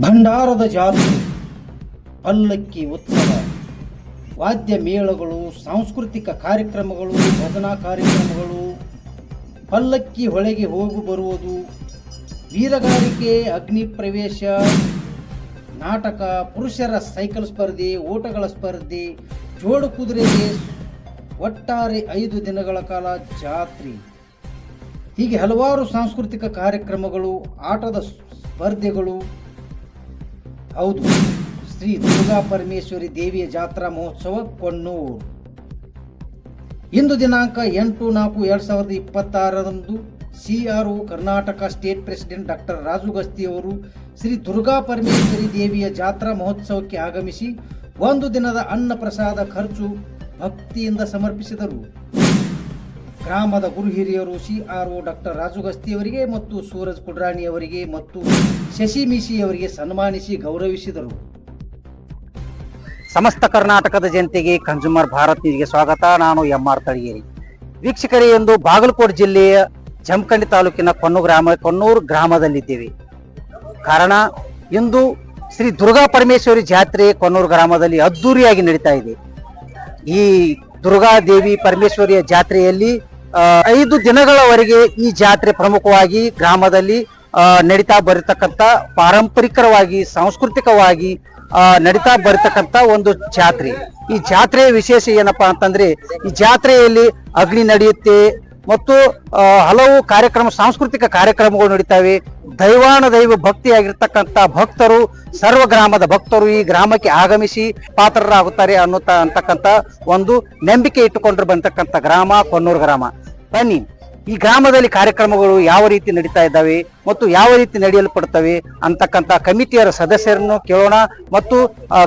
ಭಂಡಾರದ ಜಾತ್ರೆ, ಪಲ್ಲಕ್ಕಿ ಉತ್ಸವ, ವಾದ್ಯ ಮೇಳಗಳು, ಸಾಂಸ್ಕೃತಿಕ ಕಾರ್ಯಕ್ರಮಗಳು, ಭಜನಾ ಕಾರ್ಯಕ್ರಮಗಳು, ಪಲ್ಲಕ್ಕಿ ಹೊಳೆಗೆ ಹೋಗು ಬರುವುದು, ವೀರಗಾರಿಕೆ, ಅಗ್ನಿ ಪ್ರವೇಶ, ನಾಟಕ, ಪುರುಷರ ಸೈಕಲ್ ಸ್ಪರ್ಧೆ, ಓಟಗಳ ಸ್ಪರ್ಧೆ, ಜೋಡು ಕುದುರೆಗೆ, ಒಟ್ಟಾರೆ 5 ದಿನಗಳ ಕಾಲ ಜಾತ್ರೆ. ಹೀಗೆ ಹಲವಾರು ಸಾಂಸ್ಕೃತಿಕ ಕಾರ್ಯಕ್ರಮಗಳು, ಆಟದ ಸ್ಪರ್ಧೆಗಳು. ಹೌದು, ಶ್ರೀ ದುರ್ಗಾ ಪರಮೇಶ್ವರಿ ದೇವಿಯ ಜಾತ್ರಾ ಮಹೋತ್ಸವ ಕೊಣ್ಣೂರು. ಇಂದು ದಿನಾಂಕ 8/4/2026 CRO Karnataka state president doctor Raju Gasti ಅವರು ಶ್ರೀ ದುರ್ಗಾ ಪರಮೇಶ್ವರಿ ದೇವಿಯ ಜಾತ್ರಾ ಮಹೋತ್ಸವಕ್ಕೆ ಆಗಮಿಸಿ 1 ದಿನದ ಅನ್ನ ಪ್ರಸಾದ ಖರ್ಚು ಭಕ್ತಿಯಿಂದ ಸಮರ್ಪಿಸಿದರು. ಗ್ರಾಮದ ಗುರು ಹಿರಿಯರು CRO ಡಾಕ್ಟರ್ ರಾಜು ಗಸ್ತಿ ಅವರಿಗೆ ಮತ್ತು ಸೂರಜ್ ಕುಡ್ರಾಣಿ ಅವರಿಗೆ ಮತ್ತು ಶಶಿ ಮಿಶಿ ಅವರಿಗೆ ಸನ್ಮಾನಿಸಿ ಗೌರವಿಸಿದರು. ಸಮಸ್ತ ಕರ್ನಾಟಕದ ಜನತೆಗೆ ಕನ್ಸ್ಯೂಮರ್ ಭಾರತ್ ನ್ಯೂಸ್ಗೆ ಸ್ವಾಗತ. ನಾನು MR ತಳಗೇರಿ. ವೀಕ್ಷಕರೇ, ಎಂದು ಬಾಗಲಕೋಟೆ ಜಿಲ್ಲೆಯ ಜಮಖಂಡಿ ತಾಲೂಕಿನ ಕೊಣ್ಣೂರು ಗ್ರಾಮದಲ್ಲಿದ್ದೇವೆ. ಕಾರಣ, ಇಂದು ಶ್ರೀ ದುರ್ಗಾ ಪರಮೇಶ್ವರಿ ಜಾತ್ರೆ ಕೊಣ್ಣೂರು ಗ್ರಾಮದಲ್ಲಿ ಅದ್ದೂರಿಯಾಗಿ ನಡೀತಾ ಇದೆ. ಈ ದುರ್ಗಾ ದೇವಿ ಪರಮೇಶ್ವರಿಯ ಜಾತ್ರೆಯಲ್ಲಿ 5 ದಿನಗಳವರೆಗೆ ಈ ಜಾತ್ರೆ ಪ್ರಮುಖವಾಗಿ ಗ್ರಾಮದಲ್ಲಿ ನಡೀತಾ ಬರತಕ್ಕಂಥ ಪಾರಂಪರಿಕವಾಗಿ ಸಾಂಸ್ಕೃತಿಕವಾಗಿ ನಡೀತಾ ಬರತಕ್ಕಂಥ ಒಂದು ಜಾತ್ರೆ. ಈ ಜಾತ್ರೆಯ ವಿಶೇಷ ಏನಪ್ಪಾ ಅಂತಂದ್ರೆ, ಈ ಜಾತ್ರೆಯಲ್ಲಿ ಅಗ್ನಿ ನಡೆಯುತ್ತೆ ಮತ್ತು ಹಲವು ಸಾಂಸ್ಕೃತಿಕ ಕಾರ್ಯಕ್ರಮಗಳು ನಡೀತಾವೆ. ದೈವ ಭಕ್ತಿಯಾಗಿರ್ತಕ್ಕಂಥ ಭಕ್ತರು, ಸರ್ವ ಗ್ರಾಮದ ಭಕ್ತರು ಈ ಗ್ರಾಮಕ್ಕೆ ಆಗಮಿಸಿ ಪಾತ್ರರಾಗುತ್ತಾರೆ ಅಂತಕ್ಕಂಥ ಒಂದು ನಂಬಿಕೆ ಇಟ್ಟುಕೊಂಡ್ರು ಬಂತಕ್ಕಂಥ ಗ್ರಾಮ ಕೊಣ್ಣೂರು ಗ್ರಾಮ. ಬನ್ನಿ, ಈ ಗ್ರಾಮದಲ್ಲಿ ಕಾರ್ಯಕ್ರಮಗಳು ಯಾವ ರೀತಿ ನಡೀತಾ ಇದ್ದಾವೆ ಮತ್ತು ಯಾವ ರೀತಿ ನಡೆಯಲ್ಪಡ್ತವೆ ಅಂತಕ್ಕಂಥ ಕಮಿಟಿಯರ ಸದಸ್ಯರನ್ನು ಕೇಳೋಣ ಮತ್ತು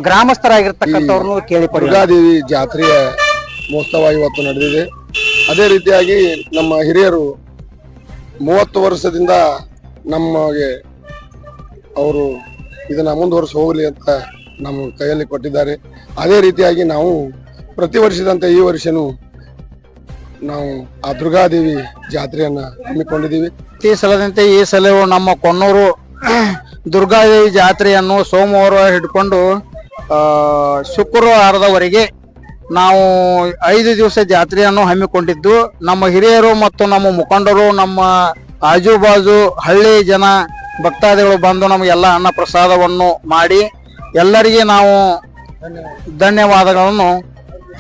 ಗ್ರಾಮಸ್ಥರಾಗಿರ್ತಕ್ಕಂಥವ್ರನ್ನು ಕೇಳಿಪಡಿ. ದುರ್ಗಾದೇವಿ ಜಾತ್ರೆಯ ಮಹೋತ್ಸವ ಇವತ್ತು ನಡೆದಿದೆ. ಅದೇ ರೀತಿಯಾಗಿ ನಮ್ಮ ಹಿರಿಯರು 30 ವರ್ಷದಿಂದ ನಮಗೆ ಅವರು ಇದನ್ನ ಮುಂದುವರಿಸಿ ಹೋಗಲಿ ಅಂತ ನಮ್ಮ ಕೈಯಲ್ಲಿ ಕೊಟ್ಟಿದ್ದಾರೆ. ಅದೇ ರೀತಿಯಾಗಿ ನಾವು ಪ್ರತಿ ವರ್ಷದಂತೆ ಈ ವರ್ಷನೂ ನಾವು ಆ ದುರ್ಗಾದೇವಿ ಜಾತ್ರೆಯನ್ನ ಹಮ್ಮಿಕೊಂಡಿದ್ದೀವಿ. ಈ ಸಲದಂತೆ ಈ ಸಲವು ನಮ್ಮ ಕೊಣ್ಣೂರು ದುರ್ಗಾದೇವಿ ಜಾತ್ರೆಯನ್ನು ಸೋಮವಾರ ಹಿಡ್ಕೊಂಡು ಶುಕ್ರವಾರದವರೆಗೆ ನಾವು 5 ದಿವಸ ಜಾತ್ರೆಯನ್ನು ಹಮ್ಮಿಕೊಂಡಿದ್ದು, ನಮ್ಮ ಹಿರಿಯರು ಮತ್ತು ನಮ್ಮ ಮುಖಂಡರು, ನಮ್ಮ ಆಜು ಬಾಜು ಹಳ್ಳಿ ಜನ ಭಕ್ತಾದಿಗಳು ಬಂದು ನಮಗೆಲ್ಲ ಅನ್ನ ಪ್ರಸಾದವನ್ನು ಮಾಡಿ ಎಲ್ಲರಿಗೆ ನಾವು ಧನ್ಯವಾದಗಳನ್ನು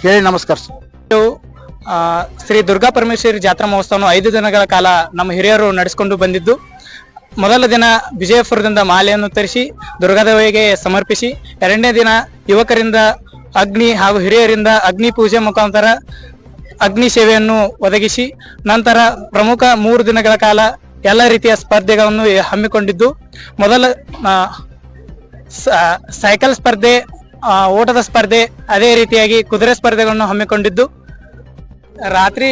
ಹೇಳಿ ನಮಸ್ಕರಿಸ್ತೀವಿ. ಶ್ರೀ ದುರ್ಗಾ ಪರಮೇಶ್ವರಿ ಜಾತ್ರಾ ಮಹೋತ್ಸವವನ್ನು 5 ದಿನಗಳ ಕಾಲ ನಮ್ಮ ಹಿರಿಯರು ನಡೆಸಿಕೊಂಡು ಬಂದಿದ್ದು, ಮೊದಲ ದಿನ ವಿಜಯಪುರದಿಂದ ಮಾಲೆಯನ್ನು ತರಿಸಿ ದುರ್ಗಾದೇವಿಗೆ ಸಮರ್ಪಿಸಿ, 2ನೇ ದಿನ ಯುವಕರಿಂದ ಅಗ್ನಿ ಹಾಗೂ ಹಿರಿಯರಿಂದ ಅಗ್ನಿ ಪೂಜೆ ಮುಖಾಂತರ ಅಗ್ನಿ ಸೇವೆಯನ್ನು ಒದಗಿಸಿ, ನಂತರ ಪ್ರಮುಖ 3 ದಿನಗಳ ಕಾಲ ಎಲ್ಲ ರೀತಿಯ ಸ್ಪರ್ಧೆಗಳನ್ನು ಹಮ್ಮಿಕೊಂಡಿದ್ದು, ಮೊದಲ ಸೈಕಲ್ ಸ್ಪರ್ಧೆ, ಓಟದ ಸ್ಪರ್ಧೆ, ಅದೇ ರೀತಿಯಾಗಿ ಕುದುರೆ ಸ್ಪರ್ಧೆಗಳನ್ನು ಹಮ್ಮಿಕೊಂಡಿದ್ದು, ರಾತ್ರಿ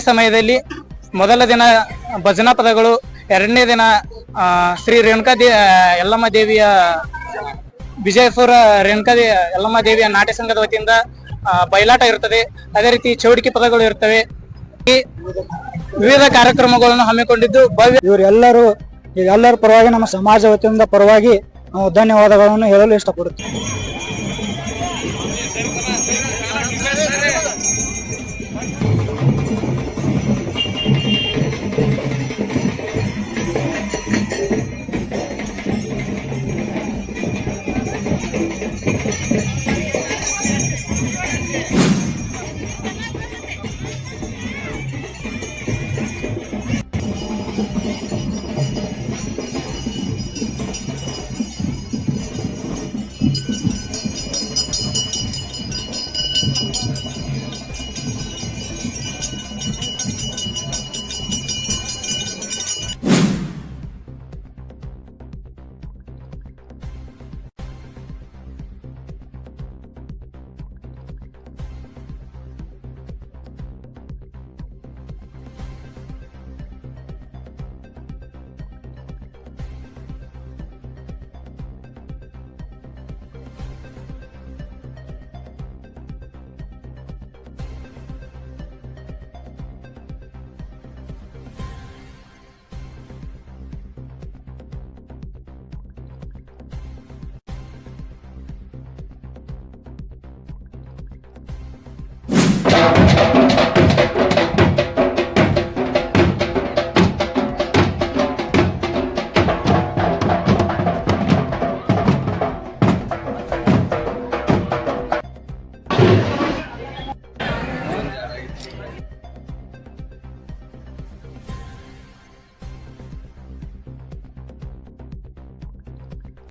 ಸಮಯದಲ್ಲಿ ಮೊದಲ ದಿನ ಭಜನಾ ಪದಗಳು, 2ನೇ ದಿನ ಶ್ರೀ ರೇಣುಕಾ ಯಲ್ಲಮ್ಮ ದೇವಿಯ ವಿಜಯಪುರ ರೇಣುಕಾ ಯಲ್ಲಮ್ಮ ದೇವಿಯ ನಾಟ್ಯ ಸಂಘದ ವತಿಯಿಂದ ಬಯಲಾಟ ಇರುತ್ತದೆ. ಅದೇ ರೀತಿ ಚೌಡಿಕೆ ಪದಗಳು ಇರ್ತವೆ. ವಿವಿಧ ಕಾರ್ಯಕ್ರಮಗಳನ್ನು ಹಮ್ಮಿಕೊಂಡಿದ್ದು ಇವರೆಲ್ಲರ ಪರವಾಗಿ ನಮ್ಮ ಸಮಾಜ ವತಿಯಿಂದ ಪರವಾಗಿ ನಾವು ಧನ್ಯವಾದಗಳನ್ನು ಹೇಳಲು ಇಷ್ಟಪಡುತ್ತೇವೆ.